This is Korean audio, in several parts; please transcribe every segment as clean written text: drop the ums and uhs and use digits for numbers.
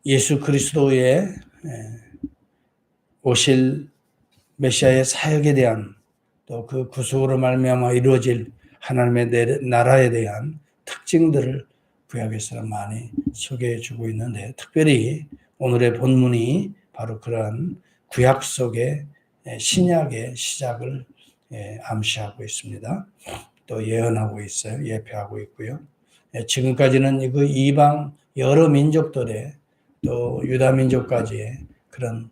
예수 그리스도의 오실 메시아의 사역에 대한 또 그 구속으로 말미암아 이루어질 하나님의 나라에 대한 특징들을 구약에서는 많이 소개해 주고 있는데, 특별히 오늘의 본문이 바로 그러한 구약 속의 신약의 시작을 암시하고 있습니다. 또 예언하고 있어요. 예표하고 있고요. 지금까지는 그 이방 여러 민족들의 또 유다 민족까지의 그런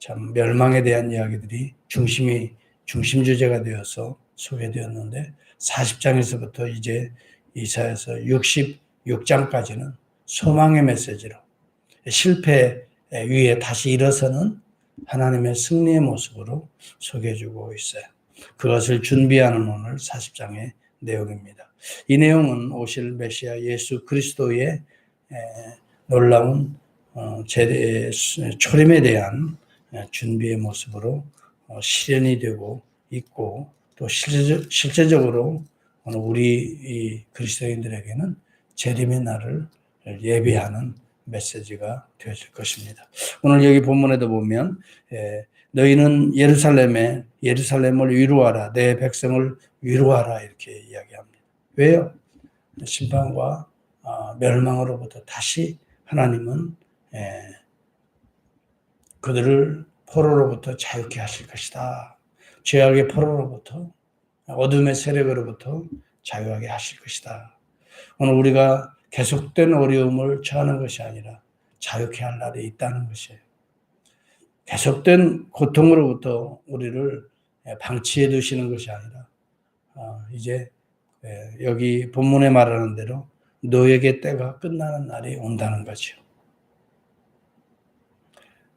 참 멸망에 대한 이야기들이 중심 주제가 되어서 소개되었는데, 40장에서부터 이제 이사야서 66장까지는 소망의 메시지로 실패 위에 다시 일어서는 하나님의 승리의 모습으로 소개해주고 있어요. 그것을 준비하는 오늘 40장의 내용입니다. 이 내용은 오실 메시아 예수 그리스도의 놀라운 초림에 대한 준비의 모습으로 실현이 되고 있고, 또 실제적으로 우리 그리스도인들에게는 재림의 날을 예비하는 메시지가 되어질 것입니다. 오늘 여기 본문에도 보면 너희는 예루살렘을 위로하라, 내 백성을 위로하라 이렇게 이야기합니다. 왜요? 심판과 멸망으로부터 다시 하나님은 그들을 포로로부터 자유케 하실 것이다. 죄악의 포로로부터, 어둠의 세력으로부터 자유하게 하실 것이다. 오늘 우리가 계속된 어려움을 처하는 것이 아니라 자유케 할 날이 있다는 것이에요. 계속된 고통으로부터 우리를 방치해 두시는 것이 아니라 이제 여기 본문에 말하는 대로 너에게 때가 끝나는 날이 온다는 거죠.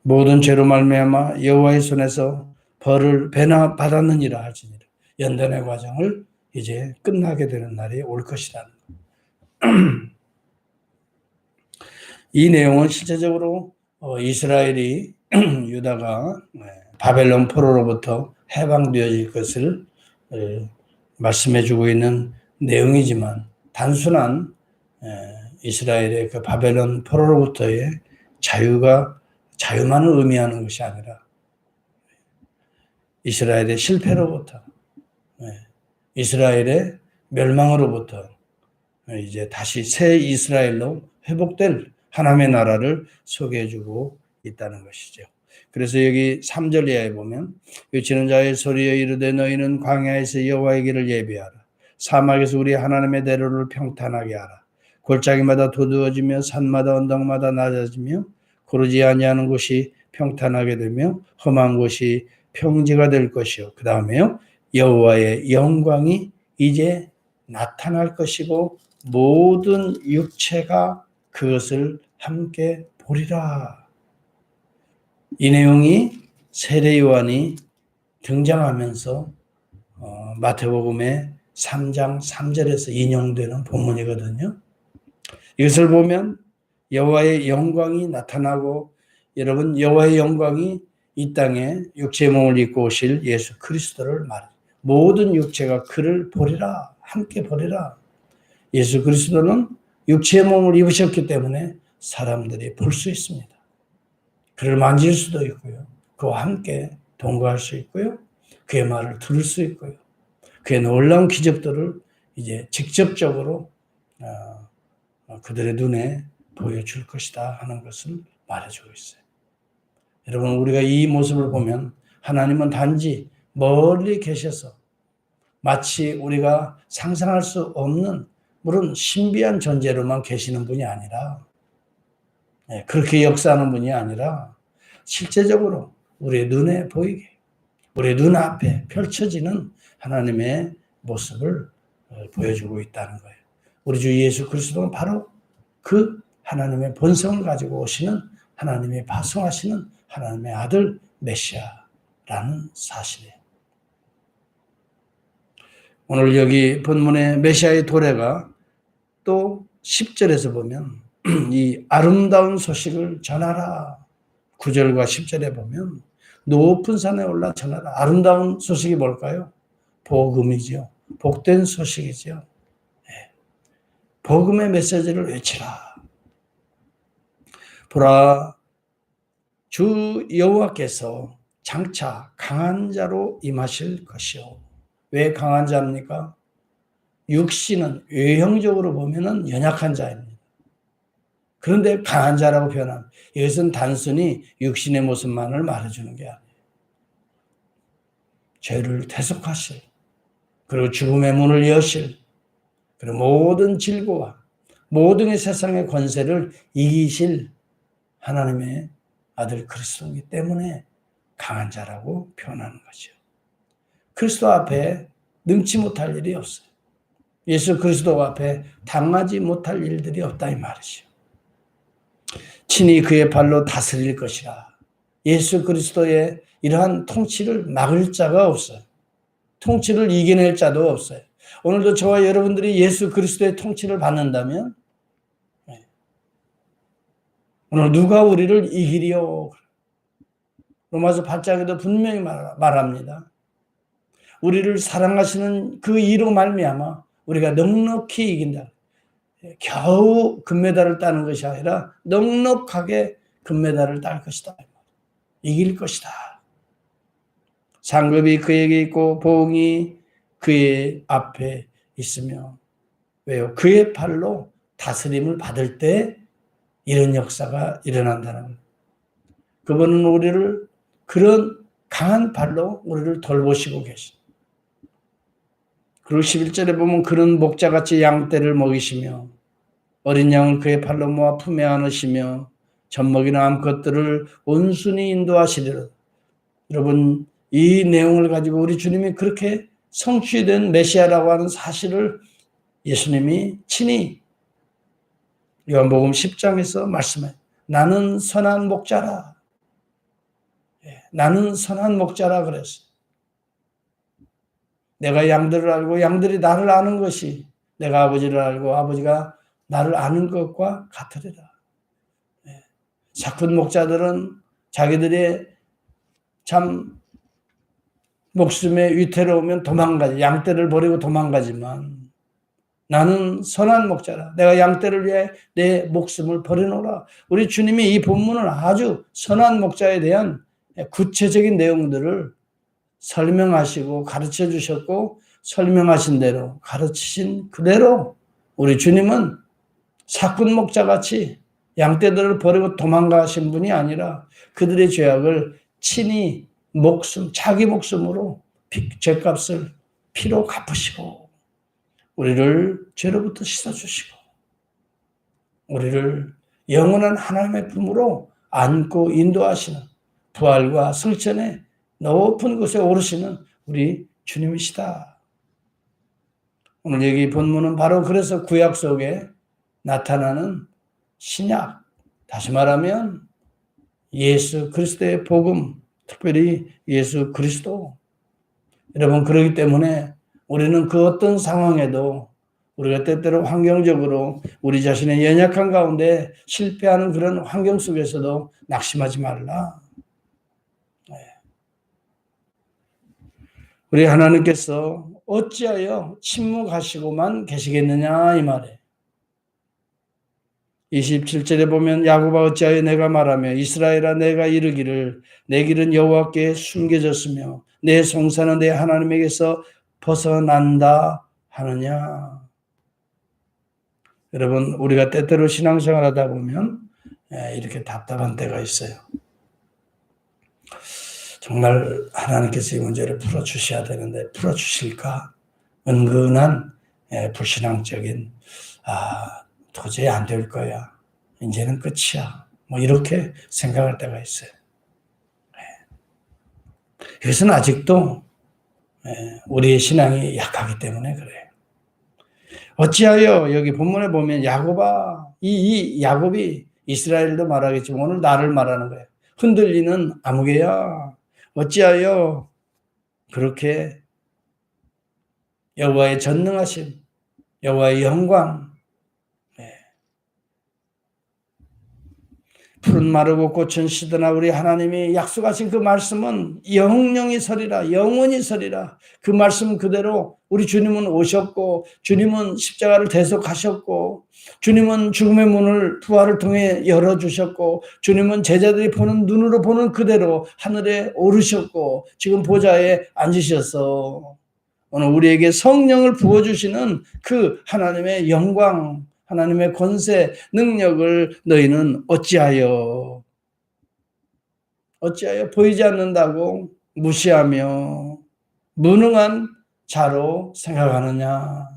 모든 죄로 말미암아 여호와의 손에서 벌을 배나 받았느니라 할지니라. 연단의 과정을 이제 끝나게 되는 날이 올 것이라는 것. 이 내용은 실제적으로 이스라엘이 유다가 바벨론 포로로부터 해방되어질 것을 말씀해주고 있는 내용이지만, 단순한 이스라엘의 그 바벨론 포로로부터의 자유만을 의미하는 것이 아니라 이스라엘의 실패로부터, 이스라엘의 멸망으로부터 이제 다시 새 이스라엘로 회복될 하나님의 나라를 소개해주고 있다는 것이죠. 그래서 여기 3절 이하에 보면 외치는 자의 소리에 이르되 너희는 광야에서 여호와의 길을 예비하라. 사막에서 우리 하나님의 대로를 평탄하게 하라. 골짜기마다 도두어지며 산마다 언덕마다 낮아지며 고르지 아니하는 곳이 평탄하게 되며 험한 곳이 평지가 될 것이요. 그 다음에요, 여호와의 영광이 이제 나타날 것이고 모든 육체가 그것을 함께 보리라. 이 내용이 세례 요한이 등장하면서 마태복음의 3장 3절에서 인용되는 본문이거든요. 이것을 보면 여호와의 영광이 나타나고, 여러분, 여호와의 영광이 이 땅에 육체의 몸을 입고 오실 예수 그리스도를 말해요. 모든 육체가 그를 보리라, 함께 보리라. 예수 그리스도는 육체의 몸을 입으셨기 때문에 사람들이 볼 수 있습니다. 그를 만질 수도 있고요. 그와 함께 동거할 수 있고요. 그의 말을 들을 수 있고요. 그의 놀라운 기적들을 이제 직접적으로 그들의 눈에 보여줄 것이다 하는 것을 말해주고 있어요. 여러분, 우리가 이 모습을 보면 하나님은 단지 멀리 계셔서 마치 우리가 상상할 수 없는, 물론 신비한 존재로만 계시는 분이 아니라, 그렇게 역사하는 분이 아니라 실제적으로 우리의 눈에 보이게, 우리의 눈앞에 펼쳐지는 하나님의 모습을 보여주고 있다는 거예요. 우리 주 예수 그리스도는 바로 그 하나님의 본성을 가지고 오시는, 하나님이 파송하시는 하나님의 아들 메시아라는 사실이에요. 오늘 여기 본문의 메시아의 도래가 또 10절에서 보면 이 아름다운 소식을 전하라. 9절과 10절에 보면 높은 산에 올라 전하라. 아름다운 소식이 뭘까요? 복음이죠. 복된 소식이죠. 복음의 메시지를 외치라. 보라, 주 여호와께서 장차 강한 자로 임하실 것이요. 왜 강한 자입니까? 육신은 외형적으로 보면은 연약한 자입니다. 그런데 강한 자라고 표현합니다. 이것은 단순히 육신의 모습만을 말해주는 게 아니에요. 죄를 대속하실, 그리고 죽음의 문을 여실, 그리고 모든 질고와 모든 세상의 권세를 이기실 하나님의 아들 그리스도이기 때문에 강한 자라고 표현하는 거죠. 그리스도 앞에 능치 못할 일이 없어요. 예수 그리스도 앞에 당하지 못할 일들이 없다 이 말이죠. 친히 그의 발로 다스릴 것이라. 예수 그리스도의 이러한 통치를 막을 자가 없어요. 통치를 이겨낼 자도 없어요. 오늘도 저와 여러분들이 예수 그리스도의 통치를 받는다면 오늘 누가 우리를 이기리요? 로마서 8장에도 분명히 말합니다. 우리를 사랑하시는 그 이로 말미암아 우리가 넉넉히 이긴다. 겨우 금메달을 따는 것이 아니라 넉넉하게 금메달을 딸 것이다. 이길 것이다. 상급이 그에게 있고 보응이 그의 앞에 있으며 왜요? 그의 팔로 다스림을 받을 때 이런 역사가 일어난다는 거예요. 그분은 우리를 그런 강한 팔로 우리를 돌보시고 계십니다. 그리고 11절에 보면 그런 목자같이 양떼를 먹이시며 어린 양을 그의 팔로 모아 품에 안으시며 젖먹이나 암컷들을 온순히 인도하시리라. 여러분 이 내용을 가지고 우리 주님이 그렇게 성취된 메시아라고 하는 사실을 예수님이 친히 요한복음 10장에서 말씀해요. 나는 선한 목자라. 나는 선한 목자라 그랬어요. 내가 양들을 알고 양들이 나를 아는 것이 내가 아버지를 알고 아버지가 나를 아는 것과 같으리라. 사꾼 목자들은 자기들의 참 목숨에 위태로우면 도망가지. 양떼를 버리고 도망가지만 나는 선한 목자라. 내가 양떼를 위해 내 목숨을 버려놓으라. 우리 주님이 이 본문을 아주 선한 목자에 대한 구체적인 내용들을 설명하시고 가르쳐 주셨고 설명하신 대로 가르치신 그대로 우리 주님은 사꾼 목자같이 양떼들을 버리고 도망가신 분이 아니라 그들의 죄악을 친히 자기 목숨으로 죄값을 피로 갚으시고 우리를 죄로부터 씻어주시고 우리를 영원한 하나님의 품으로 안고 인도하시는 부활과 승천의 높은 곳에 오르시는 우리 주님이시다. 오늘 여기 본문은 바로 그래서 구약 속에 나타나는 신약, 다시 말하면 예수 그리스도의 복음, 특별히 예수 그리스도. 여러분 그렇기 때문에 우리는 그 어떤 상황에도 우리가 때때로 환경적으로 우리 자신의 연약한 가운데 실패하는 그런 환경 속에서도 낙심하지 말라. 우리 하나님께서 어찌하여 침묵하시고만 계시겠느냐 이 말이에요. 27절에 보면 야곱아 어찌하여 내가 말하며 이스라엘아 내가 이르기를 내 길은 여호와께 숨겨졌으며 내 송사는 내 하나님에게서 벗어난다 하느냐. 여러분 우리가 때때로 신앙생활 하다 보면 이렇게 답답한 때가 있어요. 정말 하나님께서 이 문제를 풀어주셔야 되는데 풀어주실까? 은근한 불신앙적인 도저히 안 될 거야. 이제는 끝이야. 뭐 이렇게 생각할 때가 있어요. 이것은 아직도 우리의 신앙이 약하기 때문에 그래요. 어찌하여 여기 본문에 보면 야곱아 이 야곱이 이스라엘도 말하겠지만 오늘 나를 말하는 거예요. 흔들리는 아무개야. 어찌하여 그렇게 여호와의 전능하심, 여호와의 영광, 푸른 마르고 꽃은 시드나 우리 하나님이 약속하신 그 말씀은 영영이 서리라, 영원히 서리라. 그 말씀 그대로 우리 주님은 오셨고, 주님은 십자가를 대속하셨고, 주님은 죽음의 문을 부활을 통해 열어주셨고, 주님은 제자들이 보는 눈으로 보는 그대로 하늘에 오르셨고, 지금 보좌에 앉으셔서 오늘 우리에게 성령을 부어주시는 그 하나님의 영광, 하나님의 권세, 능력을 너희는 어찌하여 보이지 않는다고 무시하며 무능한 자로 생각하느냐.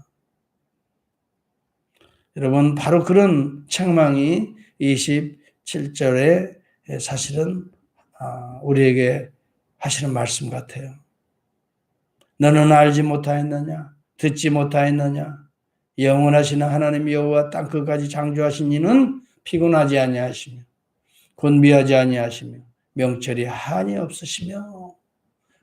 여러분, 바로 그런 책망이 27절에 사실은 우리에게 하시는 말씀 같아요. 너는 알지 못하였느냐? 듣지 못하였느냐? 영원하신 하나님 여호와 땅 끝까지 창조하신 이는 피곤하지 아니하시며 곤비하지 아니하시며 명철이 한이 없으시며.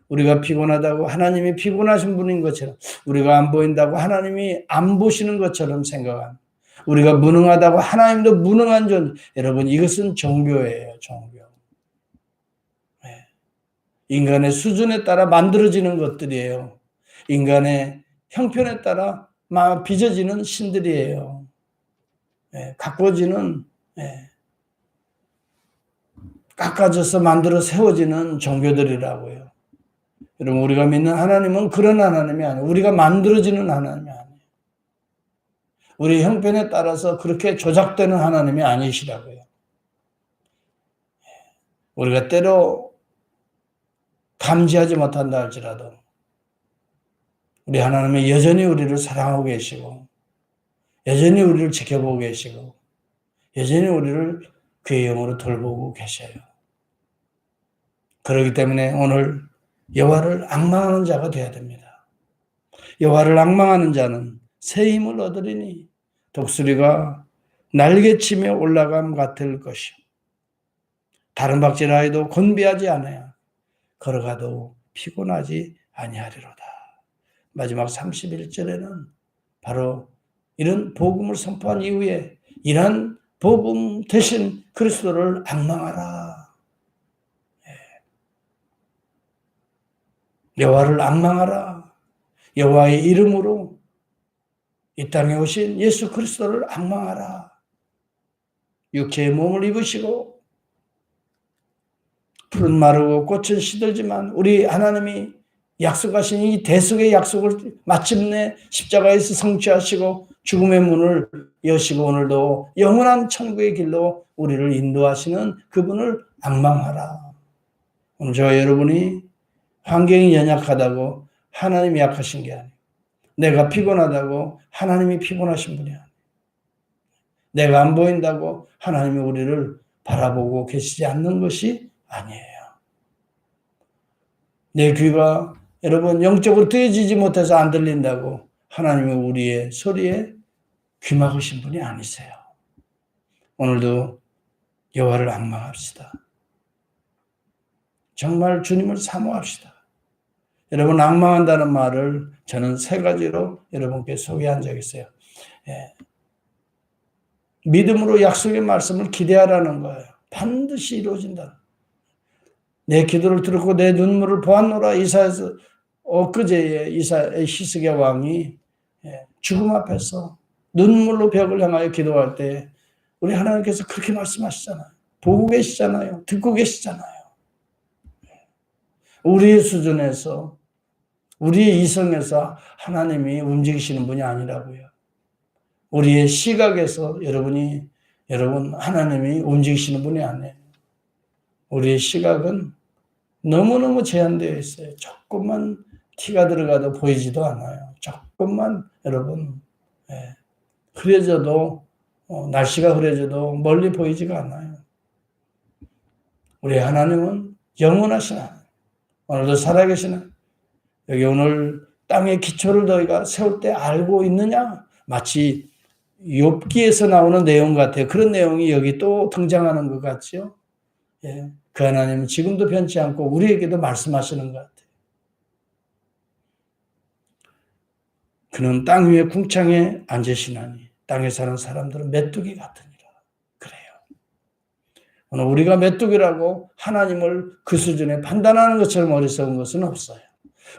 우리가 피곤하다고 하나님이 피곤하신 분인 것처럼, 우리가 안 보인다고 하나님이 안 보시는 것처럼 생각합니다. 우리가 무능하다고 하나님도 무능한 존. 여러분, 이것은 종교예요. 종교. 네. 인간의 수준에 따라 만들어지는 것들이에요. 인간의 형편에 따라 빚어지는 신들이에요. 네. 가꿔지는, 네. 깎아져서 만들어 세워지는 종교들이라고요. 여러분, 우리가 믿는 하나님은 그런 하나님이 아니에요. 우리가 만들어지는 하나님이 아니에요. 우리 형편에 따라서 그렇게 조작되는 하나님이 아니시라고요. 우리가 때로 감지하지 못한다 할지라도 우리 하나님은 여전히 우리를 사랑하고 계시고, 여전히 우리를 지켜보고 계시고, 여전히 우리를 그의 영으로 돌보고 계셔요. 그렇기 때문에 오늘 여호와를 앙망하는 자가 되어야 됩니다. 여호와를 앙망하는 자는 새 힘을 얻으리니 독수리가 날개치며 올라감 같을 것이요. 다른 박질하여도 곤비하지 않아야 걸어가도 피곤하지 아니하리로다. 마지막 31절에는 바로 이런 복음을 선포한 이후에 이런 복음 대신 그리스도를 앙망하라. 여호와를 앙망하라. 여호와의 이름으로 이 땅에 오신 예수 그리스도를 앙망하라. 육체의 몸을 입으시고 푸른 마르고 꽃은 시들지만 우리 하나님이 약속하신 이 대속의 약속을 마침내 십자가에서 성취하시고 죽음의 문을 여시고 오늘도 영원한 천국의 길로 우리를 인도하시는 그분을 앙망하라. 오늘 저와 여러분이 환경이 연약하다고 하나님이 약하신 게 아니에요. 내가 피곤하다고 하나님이 피곤하신 분이 아니에요. 내가 안 보인다고 하나님이 우리를 바라보고 계시지 않는 것이 아니에요. 내 귀가 여러분 영적으로 뜨여지지 못해서 안 들린다고 하나님이 우리의 소리에 귀 막으신 분이 아니세요. 오늘도 여호와를 앙망합시다. 정말 주님을 사모합시다. 여러분, 앙망한다는 말을 저는 세 가지로 여러분께 소개한 적이 있어요. 예. 믿음으로 약속의 말씀을 기대하라는 거예요. 반드시 이루어진다. 내 기도를 들었고 내 눈물을 보았노라. 이사야서 엊그제에 히스기야 왕이 죽음 앞에서 눈물로 벽을 향하여 기도할 때 우리 하나님께서 그렇게 말씀하시잖아요. 보고 계시잖아요. 듣고 계시잖아요. 우리의 수준에서, 우리의 이성에서 하나님이 움직이시는 분이 아니라고요. 우리의 시각에서 여러분 하나님이 움직이시는 분이 아니에요. 우리의 시각은 너무너무 제한되어 있어요. 조금만 티가 들어가도 보이지도 않아요. 조금만 여러분 흐려져도 날씨가 흐려져도 멀리 보이지가 않아요. 우리 하나님은 영원하신 하나님, 오늘도 살아계시는, 여기 오늘 땅의 기초를 너희가 세울 때 알고 있느냐? 마치 욥기에서 나오는 내용 같아요. 그런 내용이 여기 또 등장하는 것 같죠? 예. 그 하나님은 지금도 변치 않고 우리에게도 말씀하시는 것 같아요. 그는 땅 위에 궁창에 앉으시나니 땅에 사는 사람들은 메뚜기 같으니라. 그래요. 오늘 우리가 메뚜기라고 하나님을 그 수준에 판단하는 것처럼 어리석은 것은 없어요.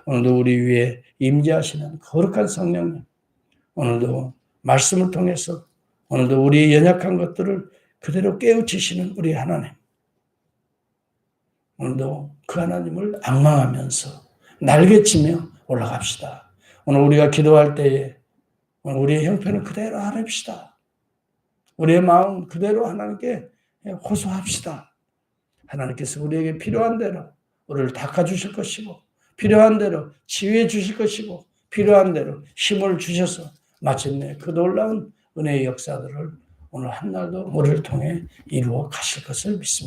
오늘도 우리 위에 임재하시는 거룩한 성령님, 오늘도 말씀을 통해서 오늘도 우리의 연약한 것들을 그대로 깨우치시는 우리 하나님, 오늘도 그 하나님을 앙망하면서 날개치며 올라갑시다. 오늘 우리가 기도할 때에 오늘 우리의 형편을 그대로 아뢰읍시다. 우리의 마음 그대로 하나님께 호소합시다. 하나님께서 우리에게 필요한 대로 우리를 닦아주실 것이고, 필요한 대로 치유해 주실 것이고, 필요한 대로 힘을 주셔서 마침내 그 놀라운 은혜의 역사들을 오늘 한날도 우리를 통해 이루어 가실 것을 믿습니다.